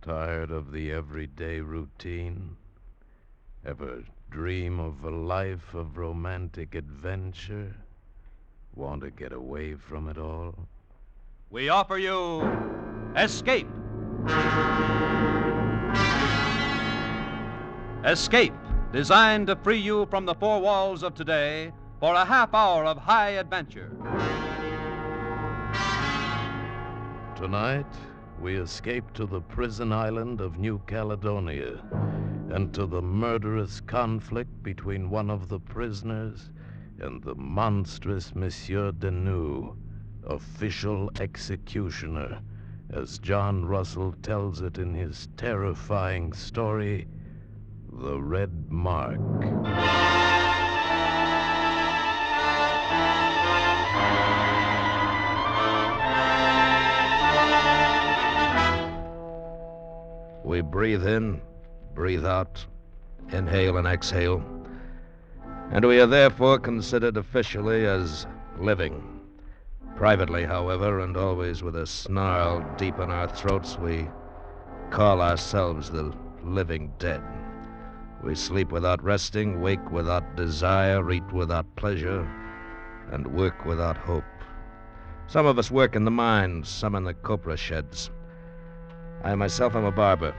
Tired of the everyday routine? Ever dream of a life of romantic adventure? Want to get away from it all? We offer you Escape. Escape, designed to free you from the four walls of today for a half hour of high adventure. Tonight, we escape to the prison island of New Caledonia and to the murderous conflict between one of the prisoners and the monstrous Monsieur Denou, official executioner, as John Russell tells it in his terrifying story, The Red Mark. We breathe in, breathe out, inhale and exhale, and we are therefore considered officially as living. Privately, however, and always with a snarl deep in our throats, we call ourselves the living dead. We sleep without resting, wake without desire, eat without pleasure, and work without hope. Some of us work in the mines, some in the copra sheds. I myself am a barber,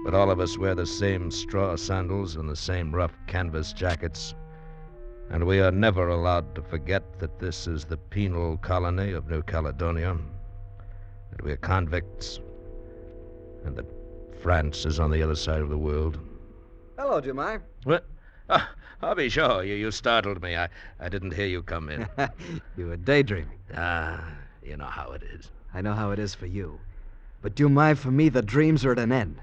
but all of us wear the same straw sandals and the same rough canvas jackets, and we are never allowed to forget that this is the penal colony of New Caledonia, that we are convicts, and that France is on the other side of the world. Hello, Jemai. What? I'll be sure. You startled me. I didn't hear you come in. You were daydreaming. You know how it is. I know how it is for you. But Jemai, for me, the dreams are at an end.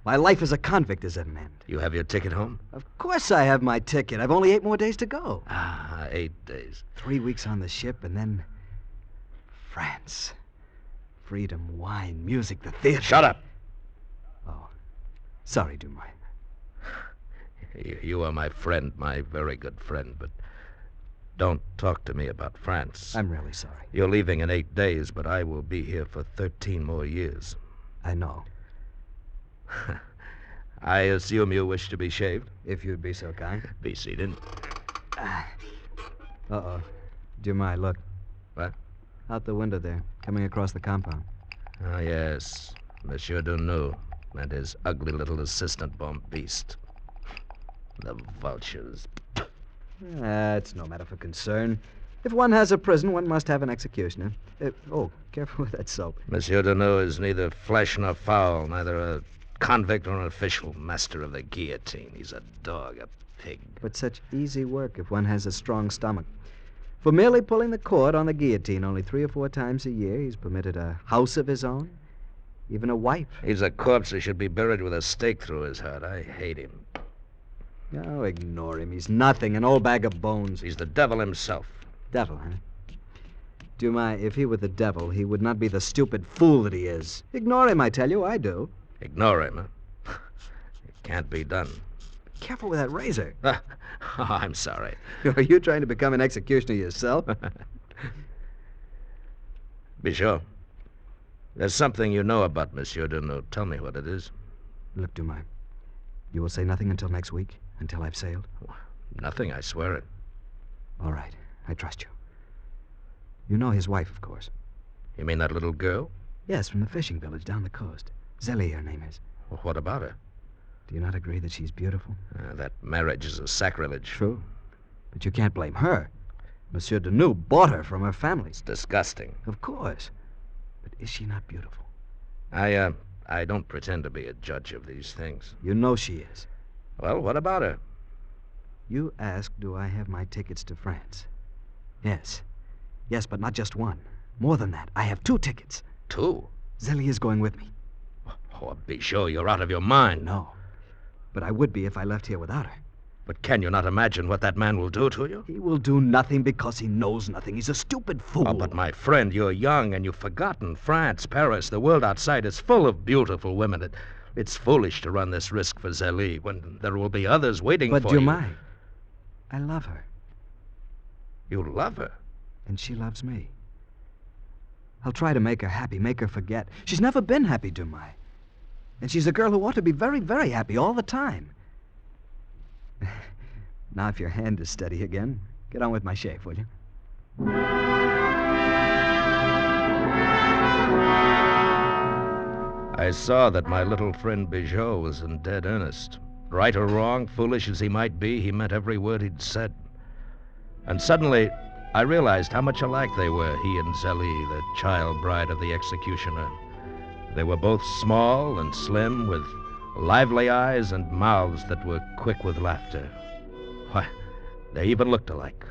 My life as a convict is at an end. You have your ticket home? Of course I have my ticket. I've only 8 more days to go. 8 days. 3 weeks on the ship, and then France. Freedom, wine, music, the theater. Shut up! Oh, sorry, Jemai. You are my friend, my very good friend, but don't talk to me about France. I'm really sorry. You're leaving in 8 days, but I will be here for 13 more years. I know. I assume you wish to be shaved? If you'd be so kind. Be seated. Uh-oh. Jemai, look. What? Out the window there, coming across the compound. Ah, yes. Monsieur Denou and his ugly little assistant bomb beast. The vultures. It's no matter for concern. If one has a prison, one must have an executioner. Careful with that soap. Monsieur Denou is neither flesh nor fowl, neither a convict or an official master of the guillotine. He's a dog, a pig. But such easy work if one has a strong stomach. For merely pulling the cord on the guillotine only 3 or 4 times a year, he's permitted a house of his own, even a wife. He's a corpse who should be buried with a stake through his heart. I hate him. Oh, ignore him. He's nothing, an old bag of bones. He's the devil himself. Devil, huh? Jemai, if he were the devil, he would not be the stupid fool that he is. Ignore him, I tell you. I do. Ignore him, huh? It can't be done. Careful with that razor. Oh, I'm sorry. Are you trying to become an executioner yourself? Be sure. There's something you know about Monsieur Denou. Tell me what it is. Look, Jemai, you will say nothing until next week, until I've sailed? Nothing, I swear it. All right, I trust you. You know his wife, of course. You mean that little girl? Yes, from the fishing village down the coast. Zelly, her name is. Well, what about her? Do you not agree that she's beautiful? That marriage is a sacrilege. True. But you can't blame her. Monsieur Denou bought her from her family. It's disgusting. Of course. But is she not beautiful? I don't pretend to be a judge of these things. You know she is. Well, what about her? You asked, do I have my tickets to France? Yes. Yes, but not just one. More than that. I have 2 tickets. 2? Zelly is going with me. Oh, be sure you're out of your mind. No. But I would be if I left here without her. But can you not imagine what that man will do to you? He will do nothing because he knows nothing. He's a stupid fool. Oh, but my friend, you're young and you've forgotten. France, Paris, the world outside is full of beautiful women. It's foolish to run this risk for Zélie when there will be others waiting for you. But Jemai, I love her. You love her? And she loves me. I'll try to make her happy, make her forget. She's never been happy, Jemai. And she's a girl who ought to be very, very happy all the time. Now, if your hand is steady again, get on with my shave, will you? I saw that my little friend Bijot was in dead earnest. Right or wrong, foolish as he might be, he meant every word he'd said. And suddenly, I realized how much alike they were, he and Zélie, the child bride of the executioner. They were both small and slim, with lively eyes and mouths that were quick with laughter. Why, they even looked alike.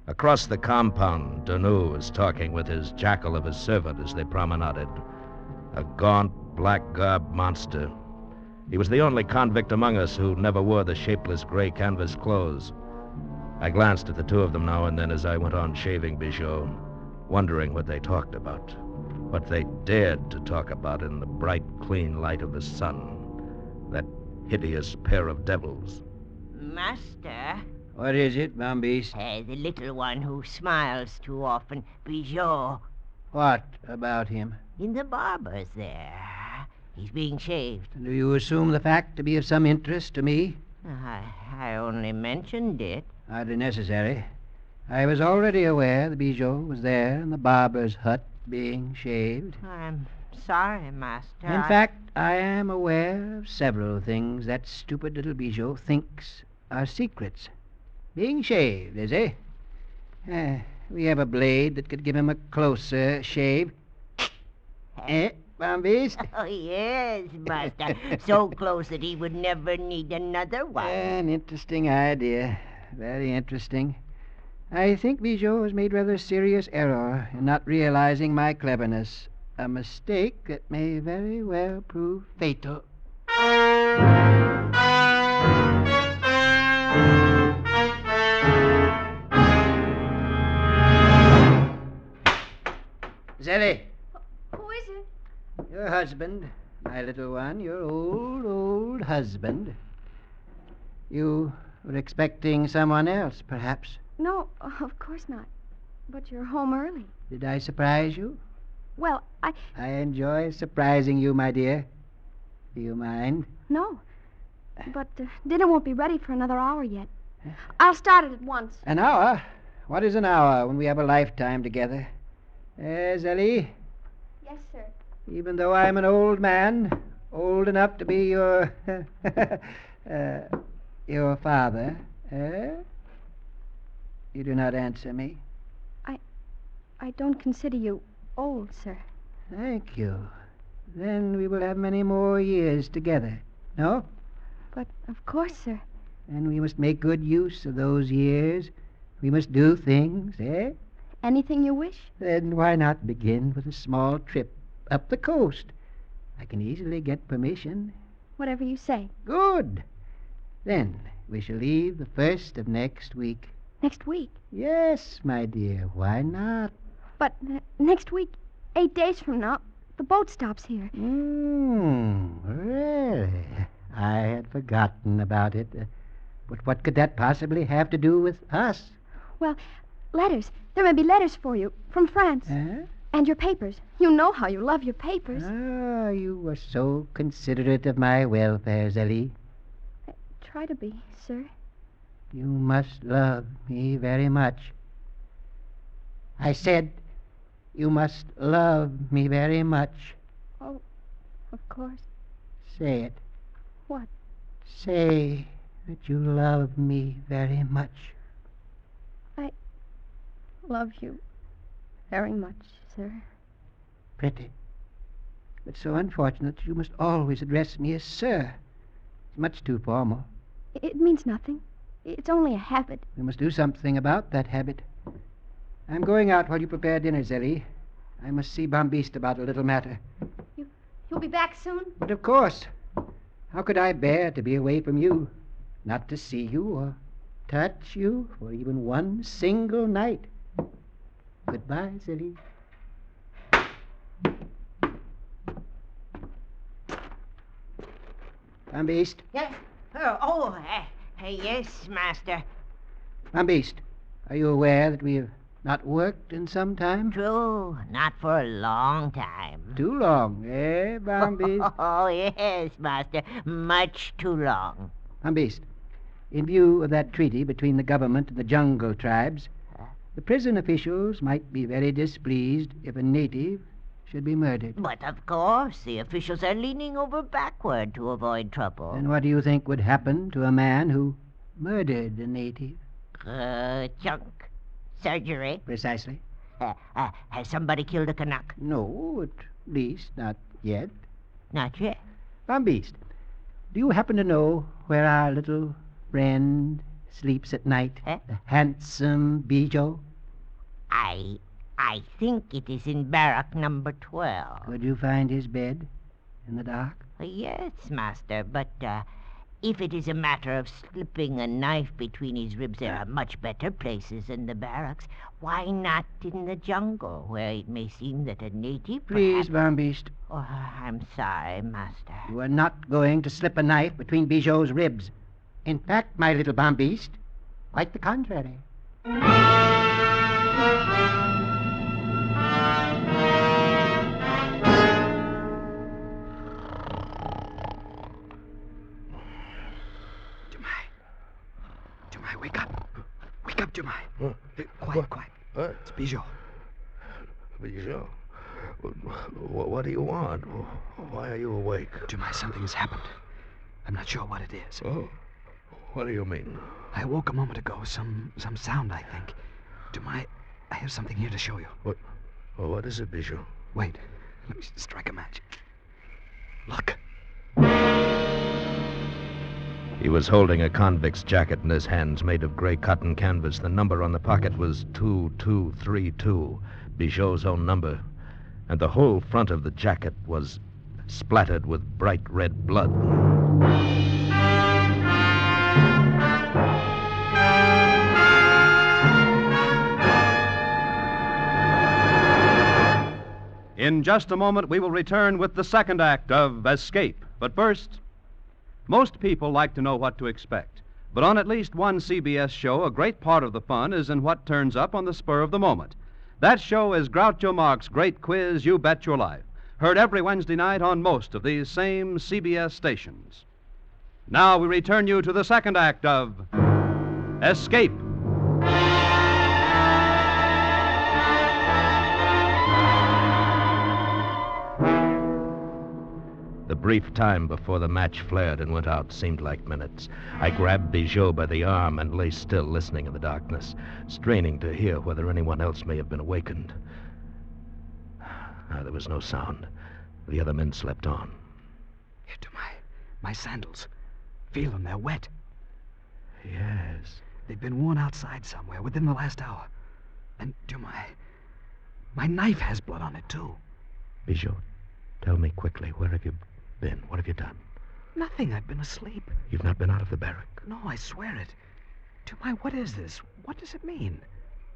Across the compound, Deneau was talking with his jackal of a servant as they promenaded. A gaunt, black-garbed monster. He was the only convict among us who never wore the shapeless gray canvas clothes. I glanced at the two of them now and then as I went on shaving Bijot, wondering what they talked about, what they dared to talk about in the bright, clean light of the sun. That hideous pair of devils. Master? What is it, Bambiste? The little one who smiles too often, Bijot. What about him? In the barber's there. He's being shaved. Do you assume the fact to be of some interest to me? I only mentioned it. Hardly necessary. I was already aware the Bijot was there in the barber's hut being shaved. I'm sorry, Master. In fact, I am aware of several things that stupid little Bijot thinks are secrets. Being shaved, is he? We have a blade that could give him a closer shave. Bambiste? Oh, yes, Master. So close that he would never need another one. An interesting idea. Very interesting. I think Bijot has made rather a serious error in not realizing my cleverness. A mistake that may very well prove fatal. Zélie. Who is it? Your husband, my little one, your old husband. You were expecting someone else, perhaps. No, of course not. But you're home early. Did I surprise you? Well, I enjoy surprising you, my dear. Do you mind? No. But dinner won't be ready for another hour yet. I'll start it at once. An hour? What is an hour when we have a lifetime together? Zélie? Yes, sir. Even though I'm an old man, old enough to be your... your father, You do not answer me. I don't consider you old, sir. Thank you. Then we will have many more years together. No? But, of course, sir. And we must make good use of those years. We must do things, Anything you wish? Then why not begin with a small trip up the coast? I can easily get permission. Whatever you say. Good. Then we shall leave the first of next week. Next week? Yes, my dear. Why not? But next week, 8 days from now, the boat stops here. Really? I had forgotten about it. But what could that possibly have to do with us? Well, letters. There may be letters for you from France. And your papers. You know how you love your papers. Ah, you are so considerate of my welfare, Zélie. I try to be, sir. You must love me very much. I said you must love me very much. Oh, of course. Say it. What? Say that you love me very much. I love you very much, sir. Pretty. But so unfortunate that you must always address me as sir. It's much too formal. It means nothing. It's only a habit. We must do something about that habit. I'm going out while you prepare dinner, Zélie. I must see Bambiste about a little matter. You'll be back soon? But of course. How could I bear to be away from you? Not to see you or touch you for even one single night. Goodbye, Zélie. Bambiste. Yes. Yes, Master. Bambiste, are you aware that we have Not worked in some time? True, not for a long time. Too long, eh, Bambeast? Oh, yes, Master. Much too long. Bambeast, in view of that treaty between the government and the jungle tribes, the prison officials might be very displeased if a native should be murdered. But of course, the officials are leaning over backward to avoid trouble. And what do you think would happen to a man who murdered a native? Junk. Surgery. Precisely. Has somebody killed a Canuck? No, at least not yet. Not yet. Bambeast, do you happen to know where our little friend sleeps at night? Eh? The handsome Bijou? I think it is in barrack number 12. Could you find his bed in the dark? Yes, Master, but if it is a matter of slipping a knife between his ribs, there are much better places than the barracks. Why not in the jungle, where it may seem that a native... Please, Bambeast. Oh, I'm sorry, Master. You are not going to slip a knife between Bijou's ribs. In fact, my little Bambeast, quite the contrary. Jemai, wake up. Wake up, Jemai. Huh? Quiet. What? It's Bijou. Bijou? What do you want? Why are you awake? Jemai, something has happened. I'm not sure what it is. Oh, what do you mean? I woke a moment ago. Some sound, I think. Jemai, I have something here to show you. What is it, Bijou? Wait. Let me strike a match. Look. He was holding a convict's jacket in his hands, made of gray cotton canvas. The number on the pocket was 2232, Bijou's own number. And the whole front of the jacket was splattered with bright red blood. In just a moment, we will return with the second act of Escape. But first, most people like to know what to expect. But on at least one CBS show, a great part of the fun is in what turns up on the spur of the moment. That show is Groucho Marx's great quiz, You Bet Your Life, heard every Wednesday night on most of these same CBS stations. Now we return you to the second act of Escape. The brief time before the match flared and went out seemed like minutes. I grabbed Bijou by the arm and lay still, listening in the darkness, straining to hear whether anyone else may have been awakened. There was no sound. The other men slept on. Here, to my sandals. Feel them, they're wet. Yes. They've been worn outside somewhere within the last hour. And, to my knife has blood on it, too. Bijou, tell me quickly, where have you been? What have you done? Nothing, I've been asleep. You've not been out of the barrack? No, I swear it. Jemai, what is this? What does it mean?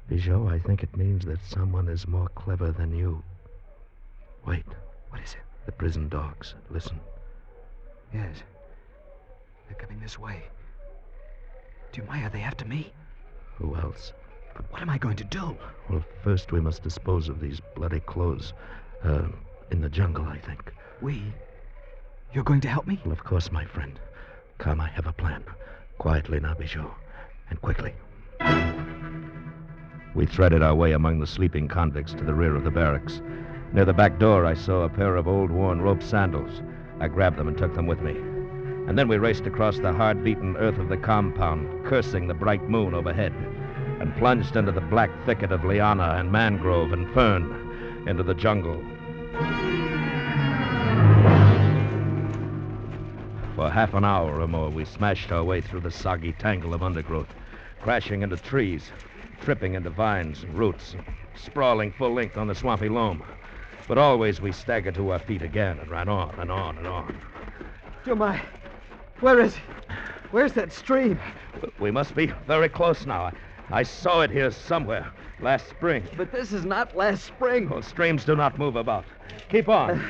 Bijou, I think it means that someone is more clever than you. Wait. What is it? The prison dogs. Listen. Yes. They're coming this way. Jemai, are they after me? Who else? But what am I going to do? Well, first we must dispose of these bloody clothes. In the jungle, I think. We? You're going to help me? Well, of course, my friend. Come, I have a plan. Quietly now, Bijou. And quickly. We threaded our way among the sleeping convicts to the rear of the barracks. Near the back door, I saw a pair of old, worn rope sandals. I grabbed them and took them with me. And then we raced across the hard-beaten earth of the compound, cursing the bright moon overhead, and plunged into the black thicket of liana and mangrove and fern, into the jungle. For half an hour or more, we smashed our way through the soggy tangle of undergrowth, crashing into trees, tripping into vines and roots, sprawling full length on the swampy loam. But always we staggered to our feet again and ran on and on and on. Jemai, where is it? Where's that stream? We must be very close now. I saw it here somewhere last spring. But this is not last spring. Well, streams do not move about. Keep on.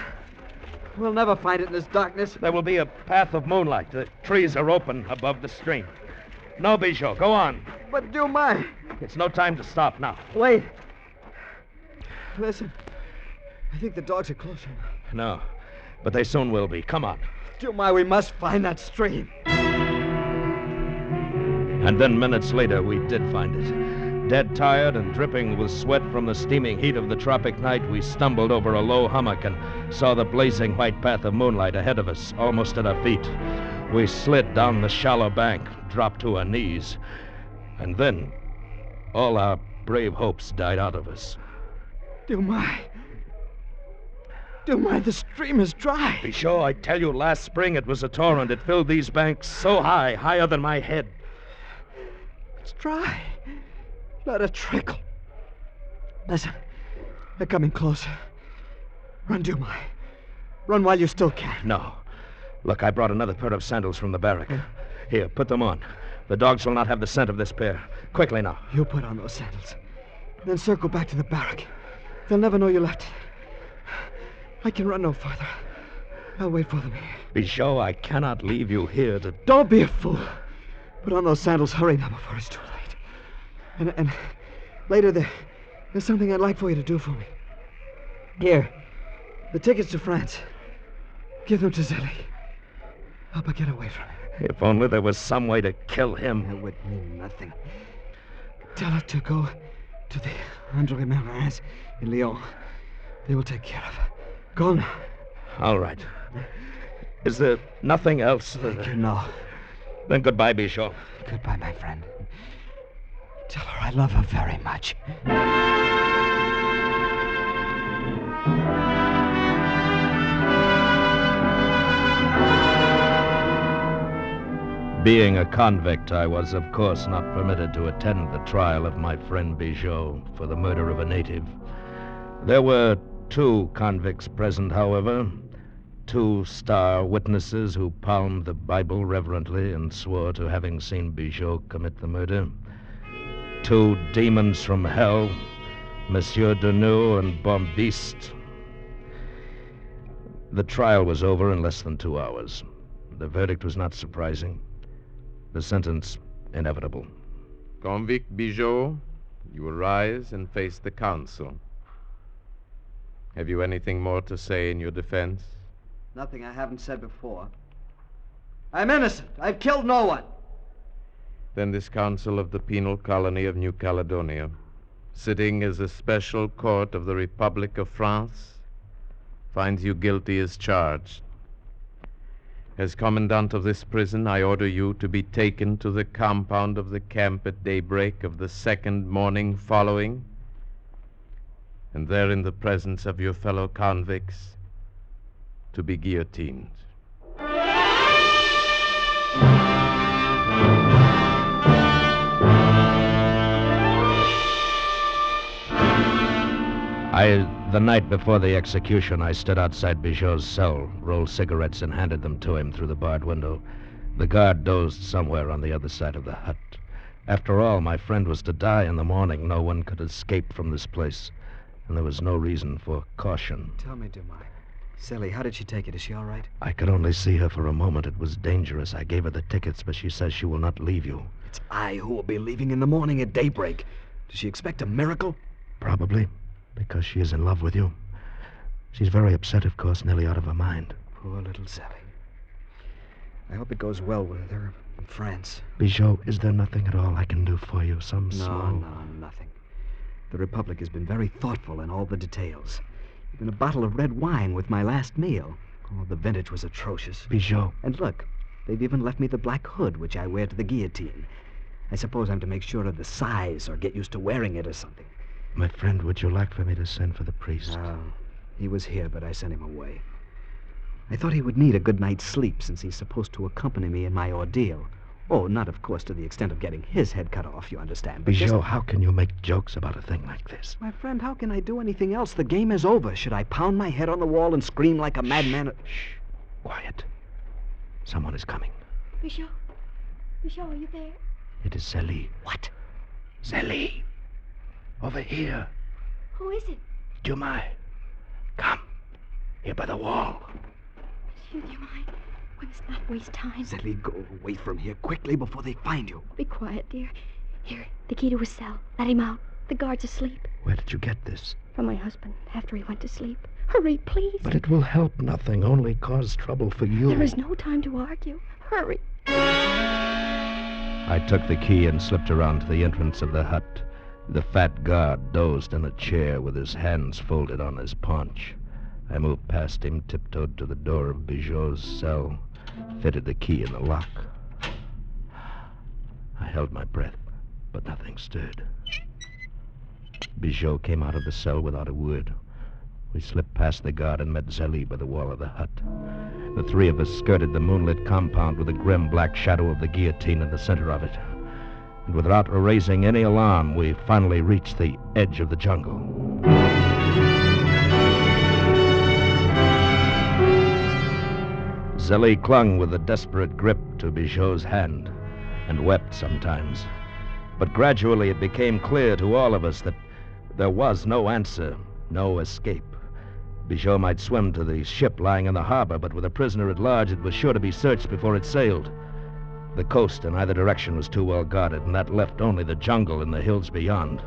We'll never find it in this darkness. There will be a path of moonlight. The trees are open above the stream. No, Bijou, go on. But Jemai, It's no time to stop now. Wait. Listen. I think the dogs are closer now. No, but they soon will be. Come on. Dumai, we must find that stream. And then minutes later, we did find it. Dead tired and dripping with sweat from the steaming heat of the tropic night, we stumbled over a low hummock and saw the blazing white path of moonlight ahead of us, almost at our feet. We slid down the shallow bank, dropped to our knees. And then, all our brave hopes died out of us. Dumai, the stream is dry. Be sure, I tell you, last spring it was a torrent. It filled these banks so high, higher than my head. It's dry. Let it trickle. Listen, they're coming closer. Run, Dumai. Run while you still can. No. Look, I brought another pair of sandals from the barrack. Here, put them on. The dogs will not have the scent of this pair. Quickly now. You put on those sandals. Then circle back to the barrack. They'll never know you left it. I can run no farther. I'll wait for them here. Be sure I cannot leave you here to... Don't be a fool. Put on those sandals. Hurry now before it's too late. And later there's something I'd like for you to do for me. Here. The tickets to France. Give them to Zélie. Help her get away from him. If only there was some way to kill him. That would mean nothing. Tell her to go to the André Marin's in Lyon. They will take care of her. Go now. All right. Is there nothing else? Thank you, no. Then goodbye, Bichot. Goodbye, my friend. Tell her I love her very much. Being a convict, I was, of course, not permitted to attend the trial of my friend Bichot for the murder of a native. There were 2 convicts present, however, 2 star witnesses who palmed the Bible reverently and swore to having seen Bichot commit the murder. 2 demons from hell, Monsieur Deneux and Bombiste. The trial was over in less than 2 hours. The verdict was not surprising. The sentence inevitable. Convict Bichot, you will rise and face the council. Have you anything more to say in your defense? Nothing I haven't said before. I'm innocent. I've killed no one. Then this council of the penal colony of New Caledonia, sitting as a special court of the Republic of France, finds you guilty as charged. As commandant of this prison, I order you to be taken to the compound of the camp at daybreak of the 2nd morning following, and there in the presence of your fellow convicts, to be guillotined. The night before the execution, I stood outside Bichot's cell, rolled cigarettes, and handed them to him through the barred window. The guard dozed somewhere on the other side of the hut. After all, my friend was to die in the morning. No one could escape from this place, and there was no reason for caution. Tell me, Dumai. Zélie, how did she take it? Is she all right? I could only see her for a moment. It was dangerous. I gave her the tickets, but she says she will not leave you. It's I who will be leaving in the morning at daybreak. Does she expect a miracle? Probably, because she is in love with you. She's very upset, of course, nearly out of her mind. Poor little Zélie. I hope it goes well with her in France. Bichot, is there nothing at all I can do for you? Some small... No, nothing. The Republic has been very thoughtful in all the details. Even a bottle of red wine with my last meal. Oh, the vintage was atrocious. Bichot. And look, they've even left me the black hood, which I wear to the guillotine. I suppose I'm to make sure of the size or get used to wearing it or something. My friend, would you like for me to send for the priest? No. He was here, but I sent him away. I thought he would need a good night's sleep since he's supposed to accompany me in my ordeal. Oh, not, of course, to the extent of getting his head cut off, you understand. But Bichot, how can you make jokes about a thing like this? My friend, how can I do anything else? The game is over. Should I pound my head on the wall and scream like a madman? Shh. Quiet. Someone is coming. Bichot, are you there? It is Zélie. What? Zélie. Over here. Who is it? Dumai. Come. Here by the wall. Monsieur Dumai, we must not waste time. Zélie, go away from here quickly before they find you. Be quiet, dear. Here, the key to his cell. Let him out. The guard's asleep. Where did you get this? From my husband, after he went to sleep. Hurry, please. But it will help nothing, only cause trouble for you. There is no time to argue. Hurry. I took the key and slipped around to the entrance of the hut. The fat guard dozed in a chair with his hands folded on his paunch. I moved past him, tiptoed to the door of Bijot's cell, fitted the key in the lock. I held my breath, but nothing stirred. Bijot came out of the cell without a word. We slipped past the guard and met Zélie by the wall of the hut. The three of us skirted the moonlit compound with the grim black shadow of the guillotine in the center of it. And without raising any alarm, we finally reached the edge of the jungle. Zélie clung with a desperate grip to Bijot's hand and wept sometimes. But gradually it became clear to all of us that there was no answer, no escape. Bijot might swim to the ship lying in the harbor, but with a prisoner at large, it was sure to be searched before it sailed. The coast in either direction was too well guarded, and that left only the jungle and the hills beyond.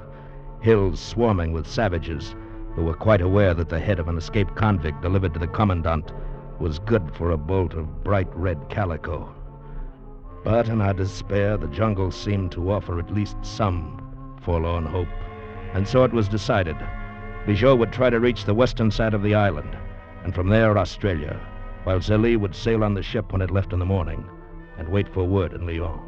Hills swarming with savages who were quite aware that the head of an escaped convict delivered to the commandant was good for a bolt of bright red calico. But in our despair, the jungle seemed to offer at least some forlorn hope. And so it was decided. Bijot would try to reach the western side of the island, and from there Australia, while Zélie would sail on the ship when it left in the morning and wait for word in Lyon.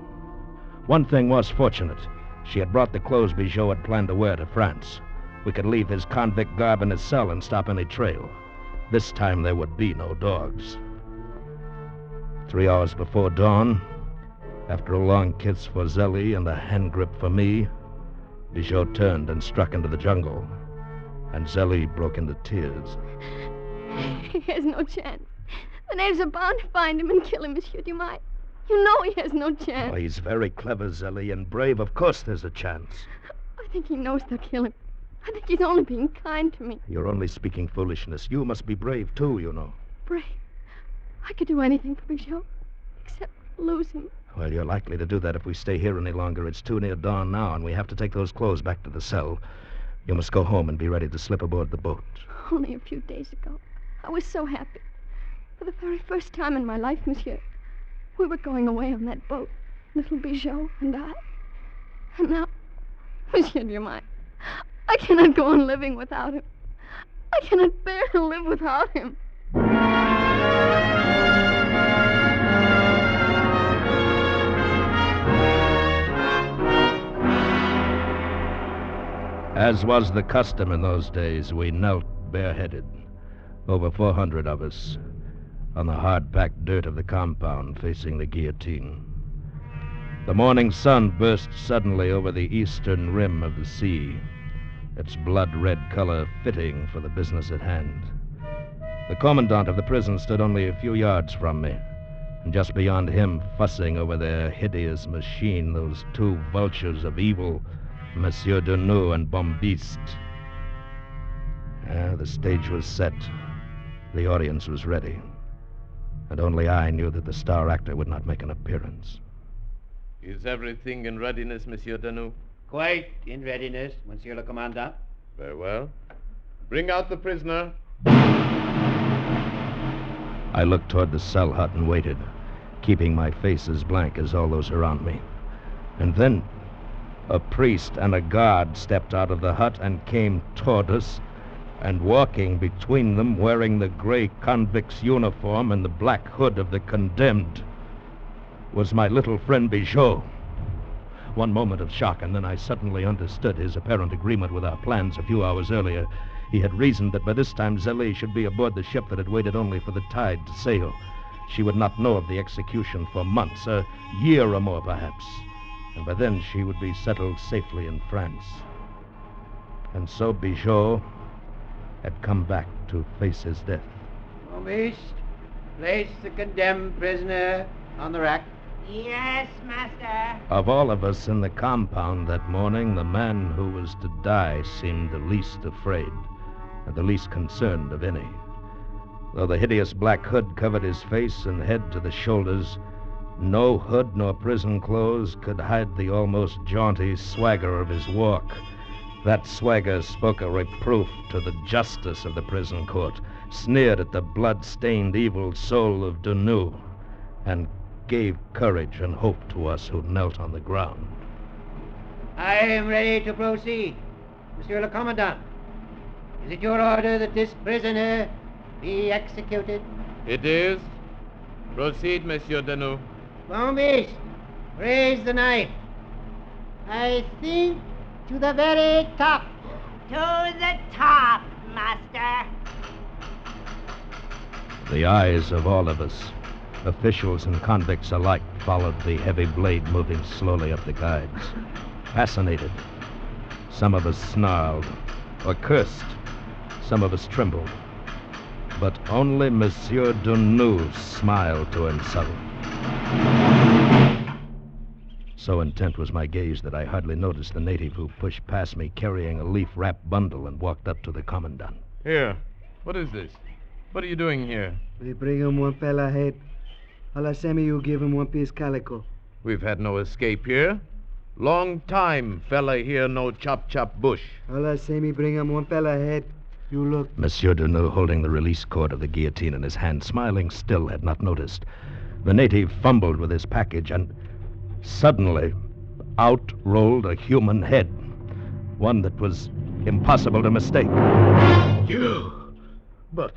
One thing was fortunate. She had brought the clothes Bijot had planned to wear to France. We could leave his convict garb in his cell and stop any trail. This time there would be no dogs. 3 hours before dawn, after a long kiss for Zélie and a hand grip for me, Bijot turned and struck into the jungle, and Zélie broke into tears. He has no chance. The natives are bound to find him and kill him, Monsieur Dumas. You know he has no chance. Oh, he's very clever, Zélie, and brave. Of course there's a chance. I think he knows they'll kill him. I think he's only being kind to me. You're only speaking foolishness. You must be brave, too, you know. Brave? I could do anything for Bijot, except lose him. Well, you're likely to do that if we stay here any longer. It's too near dawn now, and we have to take those clothes back to the cell. You must go home and be ready to slip aboard the boat. Only a few days ago, I was so happy. For the very first time in my life, Monsieur, we were going away on that boat, little Bijot and I. And now, Monsieur Dumas, I cannot go on living without him. I cannot bear to live without him. As was the custom in those days, we knelt bareheaded, over 400 of us, on the hard-packed dirt of the compound facing the guillotine. The morning sun burst suddenly over the eastern rim of the sea, its blood-red color fitting for the business at hand. The commandant of the prison stood only a few yards from me, and just beyond him, fussing over their hideous machine, those two vultures of evil, Monsieur Deneux and Bombiste. The stage was set. The audience was ready. And only I knew that the star actor would not make an appearance. Is everything in readiness, Monsieur Deneux? Quite in readiness, Monsieur le Commandant. Very well. Bring out the prisoner. I looked toward the cell hut and waited, keeping my face as blank as all those around me. And then a priest and a guard stepped out of the hut and came toward us, and walking between them, wearing the gray convict's uniform and the black hood of the condemned, was my little friend Bijot. One moment of shock, and then I suddenly understood his apparent agreement with our plans a few hours earlier. He had reasoned that by this time Zélie should be aboard the ship that had waited only for the tide to sail. She would not know of the execution for months, a year or more perhaps, and by then she would be settled safely in France. And so Bijot had come back to face his death. Bombiste, place the condemned prisoner on the rack. Yes, master. Of all of us in the compound that morning, the man who was to die seemed the least afraid and the least concerned of any. Though the hideous black hood covered his face and head to the shoulders, No hood nor prison clothes could hide the almost jaunty swagger of his walk. That swagger spoke a reproof to the justice of the prison court, sneered at the blood-stained evil soul of Dunoux, and gave courage and hope to us who knelt on the ground. I am ready to proceed, Monsieur le Commandant. Is it your order that this prisoner be executed? It is. Proceed, Monsieur Dunoux. Bombiste, raise the knife. I think to the very top. To the top, master. The eyes of all of us, officials and convicts alike, followed the heavy blade moving slowly up the guides. Fascinated. Some of us snarled or cursed. Some of us trembled. But only Monsieur Dunoux smiled to himself. So intent was my gaze that I hardly noticed the native who pushed past me carrying a leaf-wrapped bundle and walked up to the commandant. Here. What is this? What are you doing here? We bring him one fella head. Alasemi, you give him one piece calico. We've had no escape here. Long time, fella here no chop bush. Alasemi, bring him one fella head. You look. Monsieur Dunoux, holding the release cord of the guillotine in his hand, smiling still, had not noticed. The native fumbled with his package, and suddenly out rolled a human head. One that was impossible to mistake. You! But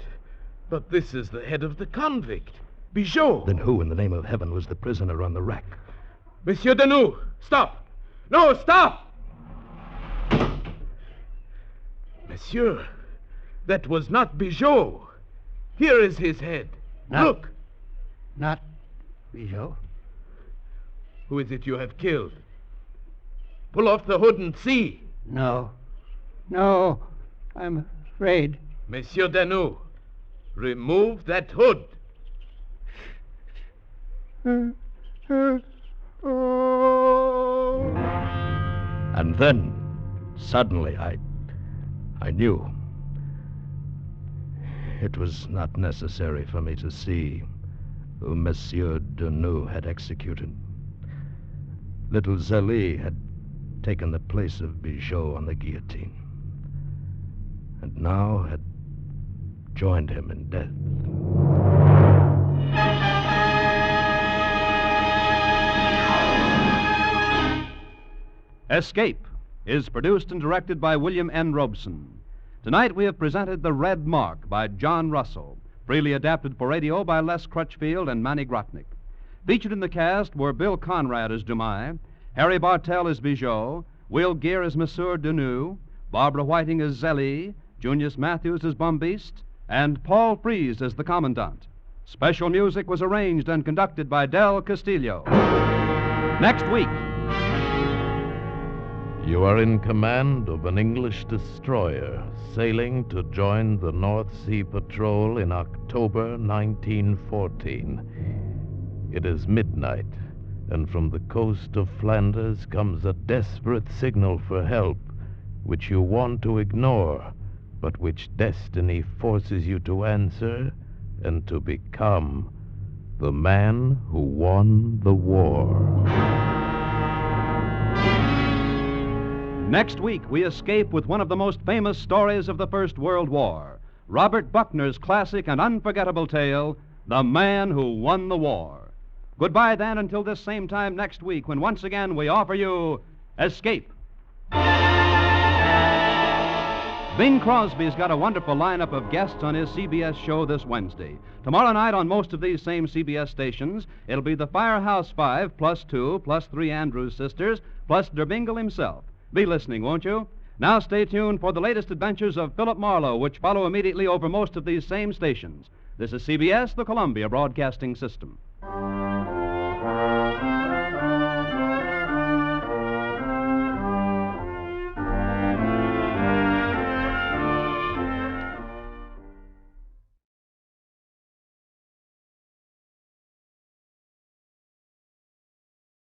this is the head of the convict, Bijot. Then who, in the name of heaven, was the prisoner on the rack? Monsieur Dunoux, stop! No, stop! Monsieur, that was not Bijot. Here is his head. Look! Not Bijot. Who is it you have killed? Pull off the hood and see. No, I'm afraid. Monsieur Dunoux, remove that hood. And then, suddenly, I knew. It was not necessary for me to see who Monsieur Dunoux had executed. Little Zélie had taken the place of Bijot on the guillotine, and now had joined him in death. Escape is produced and directed by William N. Robeson. Tonight we have presented The Red Mark by John Russell, freely adapted for radio by Les Crutchfield and Manny Grotnick. Featured in the cast were Bill Conrad as Dumais, Harry Bartell as Bijot, Will Geer as Monsieur Dunoux, Barbara Whiting as Zélie, Junius Matthews as Bombiste, and Paul Frees as the Commandant. Special music was arranged and conducted by Del Castillo. Next week. You are in command of an English destroyer sailing to join the North Sea Patrol in October 1914. It is midnight, and from the coast of Flanders comes a desperate signal for help, which you want to ignore, but which destiny forces you to answer and to become the man who won the war. Next week, we escape with one of the most famous stories of the First World War, Robert Buckner's classic and unforgettable tale, The Man Who Won the War. Goodbye, then, until this same time next week, when once again we offer you Escape. Bing Crosby's got a wonderful lineup of guests on his CBS show this Wednesday. Tomorrow night on most of these same CBS stations, it'll be the Firehouse Five, +2, +3 Andrews sisters, plus Derbingle himself. Be listening, won't you? Now stay tuned for the latest adventures of Philip Marlowe, which follow immediately over most of these same stations. This is CBS, the Columbia Broadcasting System.